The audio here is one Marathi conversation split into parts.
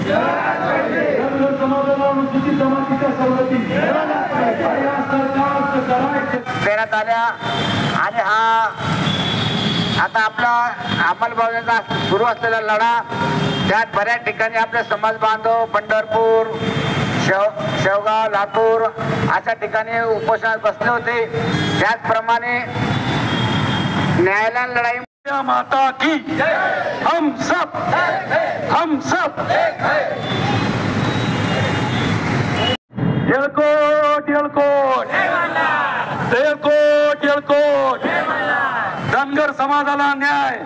धनगर समाजाला अनुसूचित जमातीच्या सवलती देण्यात आल्या आणि हा आता आपला अंमलबजावणीचा सुरू असलेला लढा त्यात बऱ्याच ठिकाणी आपले समाज बांधव पंढरपूर शेवगाव लातूर अशा ठिकाणी उपोषणात बसले होते। त्याचप्रमाणे न्यायालयीन लढाई माता की हम सब येळकोट येळकोट येळकोट येळकोट धनगर समाजाला न्याय,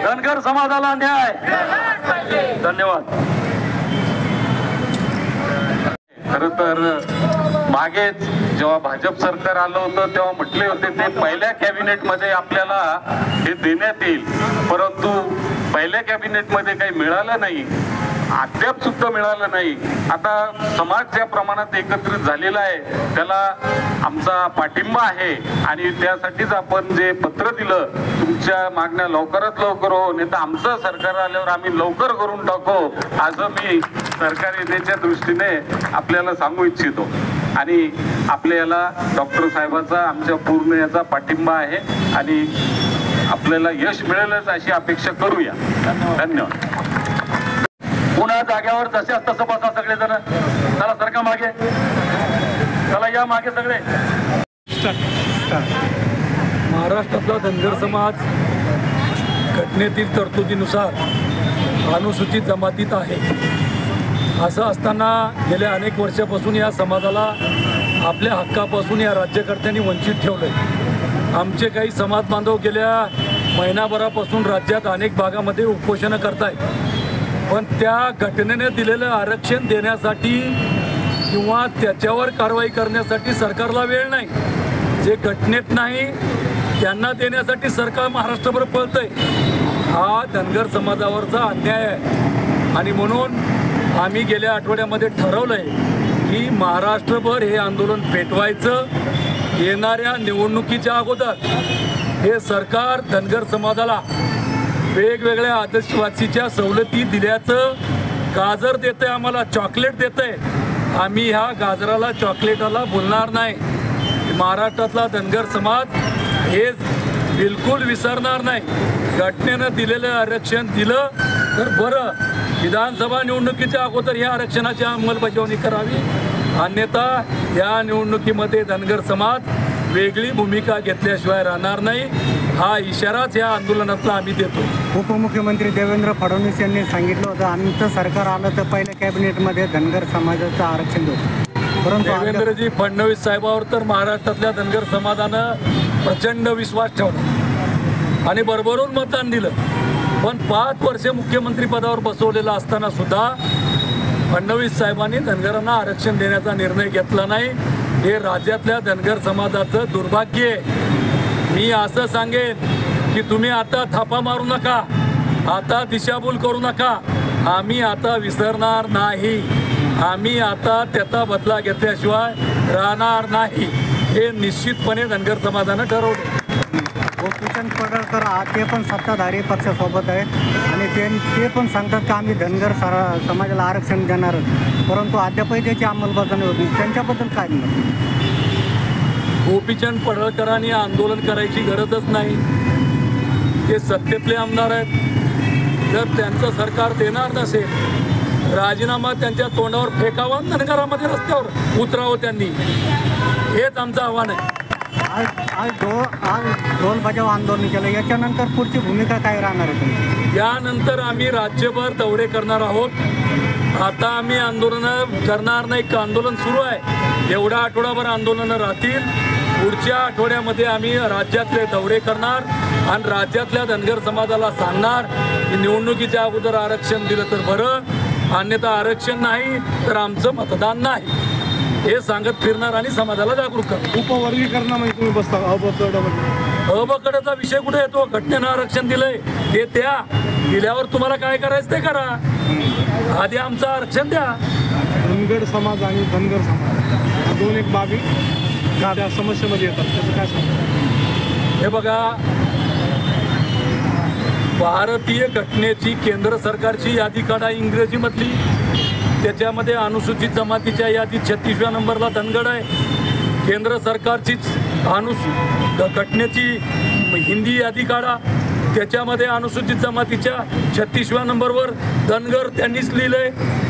धनगर समाजाला न्याय। धन्यवाद। खर तर मागेच जेव्हा भाजप सरकार आलं होतं तेव्हा म्हटले होते ते पहिल्या कॅबिनेट मध्ये आपल्याला हे देण्यात येईल, परंतु पहिल्या कॅबिनेट मध्ये काही मिळालं नाही, अद्याप सुद्धा मिळालं नाही। आता समाज ज्या प्रमाणात एकत्रित झालेला आहे त्याला आमचा पाठिंबा आहे आणि त्यासाठीच आपण जे पत्र दिलं तुमच्या मागण्या लवकरात लवकर हो, नाही तर आमचं सरकार आल्यावर आम्ही लवकर करून टाकू असं मी सरकारीच्या दृष्टीने आपल्याला सांगू इच्छितो। आणि आपल्याला डॉक्टर साहेबांचा आमच्या पूर्ण याचा पाठिंबा आहे आणि आपल्याला यश मिळेलच अशी अपेक्षा करूया। धन्यवाद। पुन्हा जाग्यावर जशाच तसं बसा सगळेजण, चला सरका मागे, चला या मागे सगळे। महाराष्ट्रातला धनगर समाज घटनेतील तरतुदीनुसार अनुसूचित जमातीत आहे। असं असताना गेल्या अनेक वर्षापासून या समाजाला आपल्या हक्कापासून या राज्यकर्त्यांनी वंचित ठेवलंय। आमचे काही समाज बांधव गेल्या महिनाभरापासून राज्यात अनेक भागामध्ये उपोषणं करतायत, पण त्या घटनेने दिलेलं आरक्षण देण्यासाठी किंवा त्याच्यावर कारवाई करण्यासाठी सरकारला वेळ नाही। जे घटनेत नाही त्यांना देण्यासाठी सरकार महाराष्ट्रभर पळतंय। हा धनगर समाजावरचा अन्याय आहे आणि म्हणून आम्ही गेल्या आठवड्यामध्ये ठरवलंय की महाराष्ट्रभर हे आंदोलन पेटवायचं। येणाऱ्या निवडणुकीच्या अगोदर हे सरकार धनगर समाजाला वेगवेगळ्या आदिवासीच्या सवलती दिल्याचं गाजर देतंय, आम्हाला चॉकलेट देतंय। आम्ही ह्या गाजराला चॉकलेटाला बोलणार नाही। महाराष्ट्रातला धनगर समाज हे बिलकुल विसरणार नाही। घटनेनं दिलेलं आरक्षण दिलं तर बरं, विधानसभा निवडणुकीच्या अगोदर या आरक्षणाची अंमलबजावणी करावी, अन्यथा या निवडणुकीमध्ये धनगर समाज वेगळी भूमिका घेतल्याशिवाय राहणार नाही। हा इशाराच या आंदोलनातला आम्ही देतो। उपमुख्यमंत्री देवेंद्र फडणवीस यांनी सांगितलं होतं आमचं सरकार आलं तर पहिल्या कॅबिनेटमध्ये धनगर समाजाचं आरक्षण देतो, परंतु देवेंद्रजी फडणवीस साहेबावर तर महाराष्ट्रातल्या धनगर समाजानं प्रचंड विश्वास ठेवला आणि भरभरून मतदान दिलं, पण 5 वर्षे मुख्यमंत्री पदावर बसवलेलं असताना सुद्धा फडणवीस साहेबांनी धनगरांना आरक्षण देण्याचा निर्णय घेतला नाही। हे राज्यातल्या धनगर समाजाचं दुर्भाग्य आहे। मी असं सांगेन की तुम्ही आता थापा मारू नका, आता दिशाभूल करू नका। आम्ही आता विसरणार नाही, आम्ही आता त्याचा बदला घेतल्याशिवाय राहणार नाही, हे निश्चितपणे धनगर समाजानं ठरवलं। गोपीचंद पडळकर ते पण सत्ताधारी पक्षासोबत आहेत आणि ते पण सांगतात की आम्ही धनगर समाजाला आरक्षण देणार, परंतु अद्यापही त्याची अंमलबजावणी होत नाही। त्यांच्याबद्दल काय म्हणतात? गोपीचंद पडळकरांनी आंदोलन करायची गरजच नाही, ते सत्तेतले आमदार आहेत। जर त्यांचं सरकार देणार नसेल राजीनामा त्यांच्या तोंडावर फेकावा, धनगरामध्ये रस्त्यावर उतरावं त्यांनी, हेच आमचं आव्हान आहे। आज ढोल बजाव आंदोलन केलं, याच्यानंतर पुढची भूमिका काय राहणार आहे तुमची? यानंतर आम्ही राज्यभर दौरे करणार आहोत। आता आम्ही आंदोलन करणार नाही, आंदोलन सुरू आहे, एवढा आठवडाभर आंदोलनं राहतील। पुढच्या आठवड्यामध्ये आम्ही राज्यातले दौरे करणार आणि राज्यातल्या धनगर समाजाला सांगणार की निवडणुकीच्या अगोदर आरक्षण दिलं तर बरं, अन्यथा आरक्षण नाही तर आमचं मतदान नाही, हे सांगत फिरणार आणि समाजाला जागरूक करणार। उपवर्गीकरणामध्ये तुम्ही बसता अबकडाचा विषय कुठे येतो? घटनेनं आरक्षण दिलंय ते त्या दिल्यावर तुम्हाला काय करायचं ते करा, आधी आमचं आरक्षण द्या। धनगर समाज आणि धनगर समाज दोन एक बाबी त्या समस्येमध्ये येतात, त्याचं काय सांगतात? हे बघा, भारतीय घटनेची केंद्र सरकारची यादी काढा इंग्रजीमधली, त्याच्यामध्ये अनुसूचित जमातीच्या यादीत 36व्या नंबरला धनगड आहे. केंद्र सरकारचीच घटनेची हिंदी यादी काढा, त्याच्यामध्ये अनुसूचित जमातीच्या 36व्या नंबरवर धनगर त्यांनीच लिहिलंय.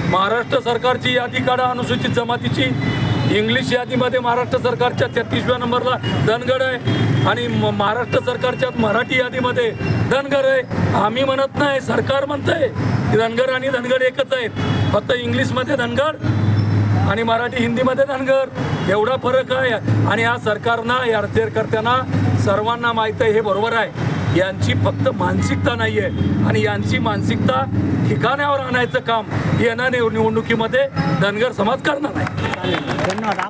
महाराष्ट्र सरकारची यादी काढा अनुसूचित जमातीची, इंग्लिश यादीमध्ये महाराष्ट्र सरकारच्या 36व्या नंबरला धनगड आहे आणि महाराष्ट्र सरकारच्या मराठी यादीमध्ये धनगर आहे. आम्ही म्हणत नाही, सरकार म्हणतंय की धनगर आणि धनगड एकच आहेत, फक्त इंग्लिशमध्ये धनगड आणि मराठी हिंदीमध्ये धनगर एवढा फरक आहे. आणि या सरकारना या राज्यकर्त्यांना सर्वांना माहीत आहे हे बरोबर आहे. यांची फक्त मानसिकता नाही आहे आणि यांची मानसिकता ठिकाणावर आणायचं काम येणाऱ्या निवडणुकीमध्ये धनगर समाज करणार आहे. धन्यवाद.